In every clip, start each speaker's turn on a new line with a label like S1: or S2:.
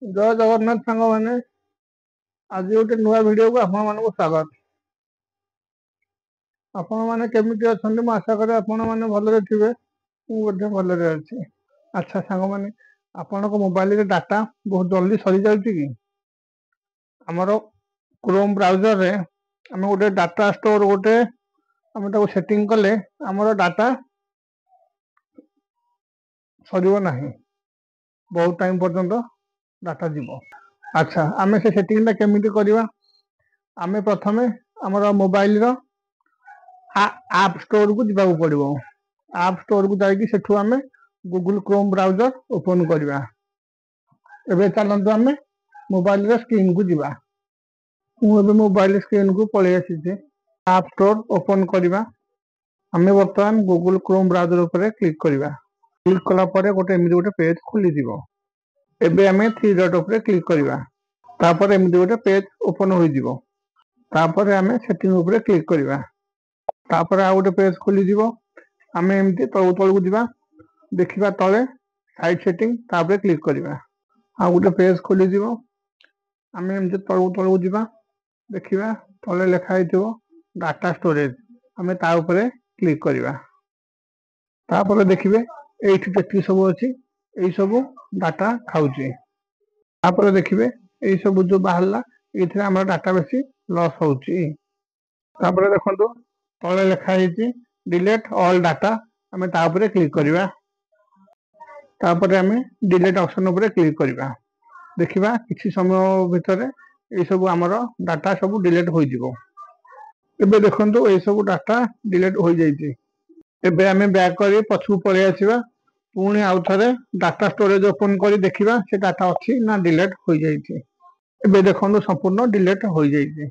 S1: जय जगन्नाथ सांग मैंने आज गोटे नुआ भिडियो को आपण मानक स्वागत। आपण मैंने केमिति अछंती मु आशा करे आपण मैंने भलरे थिबे। मु बडे भलरे अछि। अच्छा सांग मैंने आपण को मोबाइल रे डाटा बहुत जल्दी सरी जाउची कि हमरो क्रोम ब्राउजर रे हम गोटे डाटा स्टोर गोटे हम ताको सेटिंग कले हमरो डाटा सरीबो नाही, बहुत टाइम पर्यंत डाटा जीवो। अच्छा आमे से सेटिंग टा केमिति करिवा? आमे प्रथमे हमरो मोबाइल रो आप स्टोर को जिबाको पड़िबो। आप स्टोर को जाई कि सेठु आमे गूगल क्रोम ब्राउजर ओपन करिवा। एबे चलंतु आमे मोबाइल रो स्क्रीन को जिबा। मु एबे मोबाइल स्क्रीन को पळे आसीजे। आप स्टोर ओपन करिवा। आमे वर्तमान गूगल क्रोम ब्राउजर ऊपर क्लिक करिवा। क्लिक कला परे गोटे एमिति गोटे पेज खुली जिवो। एबे आमे थ्री डॉट ऊपर क्लिक करिवा। तापर एमिति गोटे पेज ओपन होई जिवो। तापर आमे सेटिंग ऊपर क्लिक करिवा। तापर आ गोटे पेज खुली जिवो। आमे एमिति तळु तळु को जिवा। देखिबा तळे साइड सेटिंग तापर क्लिक करिवा। आ गोटे पेज खुली जिवो। आमे एमिति तळु तळु को जिवा। देखिबा तळे लेखा हिथिबो डाटा स्टोरेज। आमे ता ऊपर क्लिक करिवा। तापर देखिबे एठी जेति सब अछि एई सब डाटा खाउची। तापर देखिबे एई सब जो बाहरला एथिरा हमर डाटा बेसी लॉस होउची। तापर देखंतु तळे लेखा हिची डिलीट ऑल डाटा। आमे ता ऊपर क्लिक करिवा। तापर आमे डिलीट ऑप्शन ऊपर क्लिक करिवा। देखिबा किछि समय भितरे एई सब हमर डाटा सब डिलीट होई जिवो। एबे देखंतु एई सब डाटा डिलीट होई जाईची। एबे आमे बैक करी पछू पळे आसीबा। पुणी आउ थरे डाटा स्टोरेज ओपन करी देखिबा से डाटा अछि ना डिलीट होई जाईची। एबे देखंतु संपूर्ण डिलीट होई जाईची।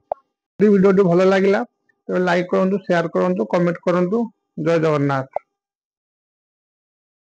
S1: वीडियो भलो लागिला तो लाइक करंतु, शेयर करंतु, कमेंट करंतु। जय जगन्नाथ।